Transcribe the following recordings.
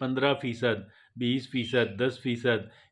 15%, 20%, 10%,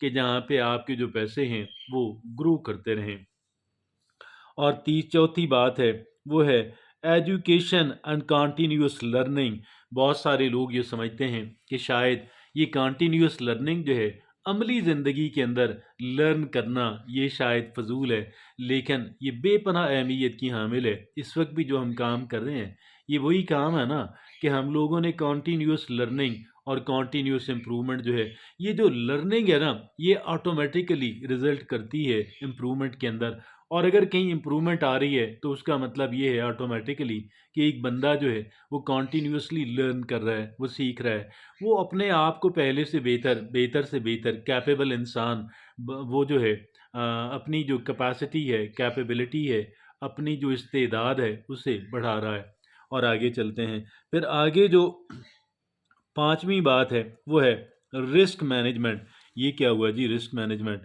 کہ جہاں پہ آپ کے جو پیسے ہیں وہ گرو کرتے رہیں۔ اور چوتھی بات ہے وہ ہے ایجوکیشن اینڈ کانٹینیوس لرننگ۔ بہت سارے لوگ یہ سمجھتے ہیں کہ شاید یہ کانٹینیوس لرننگ جو ہے عملی زندگی کے اندر لرن کرنا یہ شاید فضول ہے، لیکن یہ بے پناہ اہمیت کی حامل ہے۔ اس وقت بھی جو ہم کام کر رہے ہیں یہ وہی کام ہے نا کہ ہم لوگوں نے کانٹینیوس لرننگ اور کانٹینیوس امپرومنٹ جو ہے، یہ جو لرننگ ہے نا یہ آٹومیٹیکلی رزلٹ کرتی ہے امپرومنٹ کے اندر۔ اور اگر کہیں امپرومنٹ آ رہی ہے تو اس کا مطلب یہ ہے آٹومیٹیکلی کہ ایک بندہ جو ہے وہ کانٹینیوسلی لرن کر رہا ہے، وہ سیکھ رہا ہے، وہ اپنے آپ کو پہلے سے بہتر سے بہتر کیپیبل انسان وہ جو ہے اپنی جو کیپیسٹی ہے، کیپیبلٹی ہے، اپنی جو استعداد ہے اسے بڑھا رہا ہے۔ اور آگے چلتے ہیں، پھر آگے جو پانچویں بات ہے وہ ہے رسک مینجمنٹ۔ یہ کیا ہوا جی رسک مینجمنٹ؟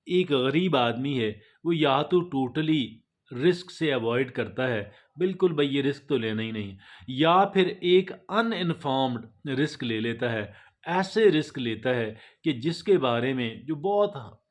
ایک غریب آدمی ہے وہ یا تو ٹوٹلی رسک سے اوائڈ کرتا ہے، بالکل بھائی یہ رسک تو لینا ہی نہیں، یا پھر ایک ان انفارمڈ رسک لے لیتا ہے، ایسے رسک لیتا ہے کہ جس کے بارے میں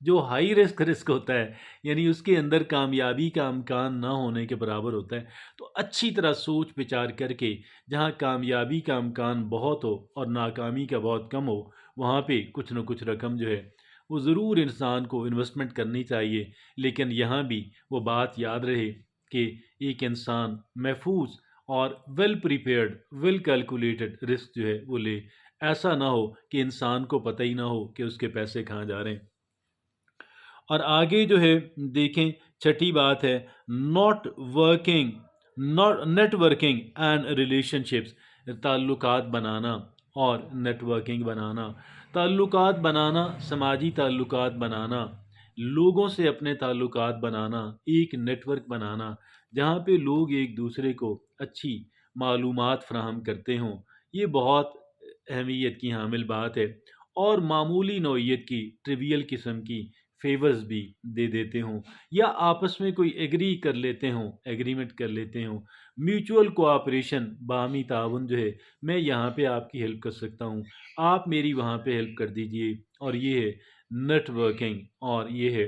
جو ہائی رسک ہوتا ہے، یعنی اس کے اندر کامیابی کا امکان نہ ہونے کے برابر ہوتا ہے۔ تو اچھی طرح سوچ بچار کر کے جہاں کامیابی کا امکان بہت ہو اور ناکامی کا بہت کم ہو، وہاں پہ کچھ نہ کچھ رقم جو ہے وہ ضرور انسان کو انویسٹمنٹ کرنی چاہیے۔ لیکن یہاں بھی وہ بات یاد رہے کہ ایک انسان محفوظ اور well prepared well calculated risk جو ہے وہ لے، ایسا نہ ہو کہ انسان کو پتہ ہی نہ ہو کہ اس کے پیسے کہاں جا رہے ہیں۔ اور آگے جو ہے دیکھیں چھٹی بات ہے not working networking and relationships. تعلقات بنانا اور نیٹ ورکنگ بنانا، تعلقات بنانا، سماجی تعلقات بنانا، لوگوں سے اپنے تعلقات بنانا، ایک نیٹ ورک بنانا جہاں پہ لوگ ایک دوسرے کو اچھی معلومات فراہم کرتے ہوں، یہ بہت اہمیت کی حامل بات ہے۔ اور معمولی نوعیت کی ٹریویل قسم کی فیورز بھی دے دیتے ہوں، یا آپس میں کوئی ایگریمنٹ کر لیتے ہوں، میوچول کوآپریشن، باہمی تعاون جو ہے، میں یہاں پہ آپ کی ہیلپ کر سکتا ہوں، آپ میری وہاں پہ ہیلپ کر دیجئے۔ اور یہ ہے نیٹ ورکنگ، اور یہ ہے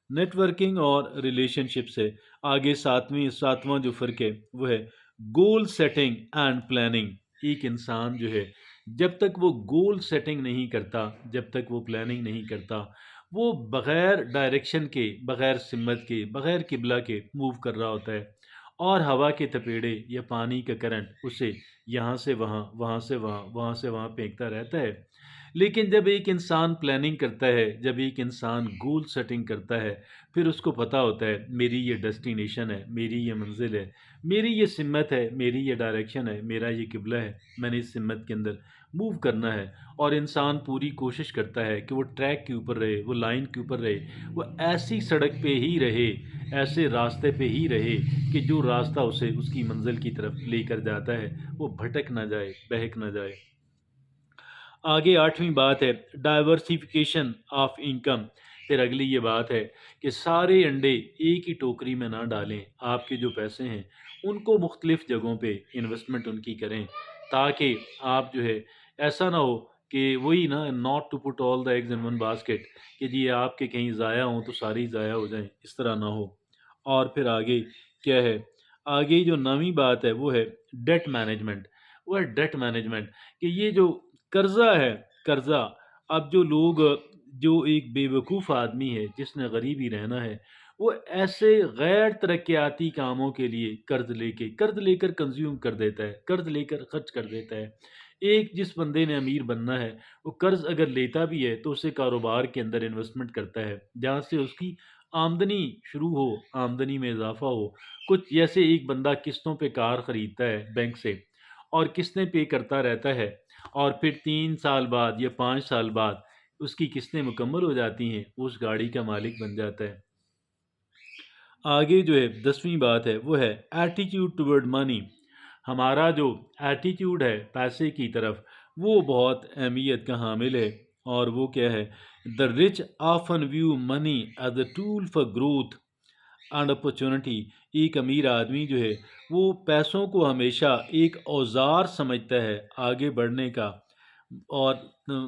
نیٹ ورکنگ اور ریلیشن شپ سے آگے ساتواں جو فرق ہے وہ ہے گول سیٹنگ اینڈ پلاننگ۔ ایک انسان جو ہے جب تک وہ گول سیٹنگ نہیں کرتا، جب تک وہ پلاننگ نہیں کرتا، وہ بغیر ڈائریکشن کے، بغیر سمت کے، بغیر قبلہ کے موو کر رہا ہوتا ہے، اور ہوا کے تپیڑے یا پانی کا کرنٹ اسے یہاں سے وہاں، وہاں سے وہاں، وہاں سے وہاں پھینکتا رہتا ہے۔ لیکن جب ایک انسان پلاننگ کرتا ہے، جب ایک انسان گول سیٹنگ کرتا ہے، پھر اس کو پتہ ہوتا ہے میری یہ ڈیسٹینیشن ہے، میری یہ منزل ہے، میری یہ سمت ہے، میری یہ ڈائریکشن ہے، میرا یہ قبلہ ہے، میں نے اس سمت کے اندر موو کرنا ہے۔ اور انسان پوری کوشش کرتا ہے کہ وہ ٹریک کے اوپر رہے، وہ لائن کے اوپر رہے، وہ ایسی سڑک پہ ہی رہے، ایسے راستے پہ ہی رہے کہ جو راستہ اسے اس کی منزل کی طرف لے کر جاتا ہے وہ بھٹک نہ جائے، بہک نہ جائے۔ آگے آٹھویں بات ہے ڈائیورسیفیکیشن آف انکم۔ پھر اگلی یہ بات ہے کہ سارے انڈے ایک ہی ٹوکری میں نہ ڈالیں، آپ کے جو پیسے ہیں ان کو مختلف جگہوں پہ انویسٹمنٹ ان کی کریں، تاکہ آپ جو ہے ایسا نہ ہو کہ وہی نا not to put all the eggs in one basket, کہ جی آپ کے کہیں ضائع ہوں تو ساری ضائع ہو جائیں، اس طرح نہ ہو۔ اور پھر آگے کیا ہے، آگے جو نویں بات ہے وہ ہے ڈیٹ مینجمنٹ۔ وہ ہے ڈیٹ مینجمنٹ کہ یہ جو قرضہ ہے، قرضہ، اب جو لوگ، جو ایک بے وقوف آدمی ہے جس نے غریبی رہنا ہے، وہ ایسے غیر ترقیاتی کاموں کے لیے قرض لے کر کنزیوم کر دیتا ہے، قرض لے کر خرچ کر دیتا ہے۔ ایک جس بندے نے امیر بننا ہے وہ قرض اگر لیتا بھی ہے تو اسے کاروبار کے اندر انویسٹمنٹ کرتا ہے جہاں سے اس کی آمدنی شروع ہو، آمدنی میں اضافہ ہو۔ کچھ جیسے ایک بندہ قسطوں پہ کار خریدتا ہے بینک سے، اور قسطیں پے کرتا رہتا ہے، اور پھر 3 سال بعد یا 5 سال بعد اس کی قسطیں مکمل ہو جاتی ہیں، وہ اس گاڑی کا مالک بن جاتا ہے۔ آگے جو ہے 10ویں بات ہے وہ ہے ایٹیٹیوڈ ٹورڈ منی۔ ہمارا جو ایٹیٹیوڈ ہے پیسے کی طرف وہ بہت اہمیت کا حامل ہے، اور وہ کیا ہے the rich often view money as a tool for growth and opportunity. ایک امیر آدمی جو ہے وہ پیسوں کو ہمیشہ ایک اوزار سمجھتا ہے آگے بڑھنے کا، اور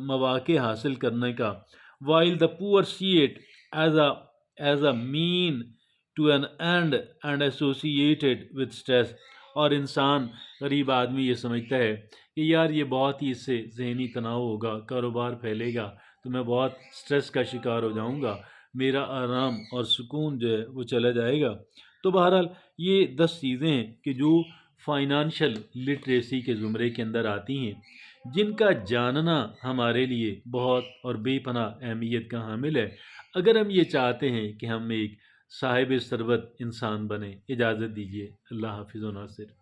مواقع حاصل کرنے کا، while the poor see it as a mean to an end and associated with stress. اور انسان، غریب آدمی یہ سمجھتا ہے کہ یار یہ بہت ہی اس سے ذہنی تناؤ ہوگا، کاروبار پھیلے گا تو میں بہت سٹریس کا شکار ہو جاؤں گا، میرا آرام اور سکون جو ہے وہ چلا جائے گا۔ تو بہرحال یہ 10 چیزیں ہیں کہ جو فائنانشل لٹریسی کے زمرے کے اندر آتی ہیں، جن کا جاننا ہمارے لیے بہت اور بے پناہ اہمیت کا حامل ہے، اگر ہم یہ چاہتے ہیں کہ ہم ایک صاحب ثروت انسان بنیں۔ اجازت دیجیے، اللہ حافظ و ناصر۔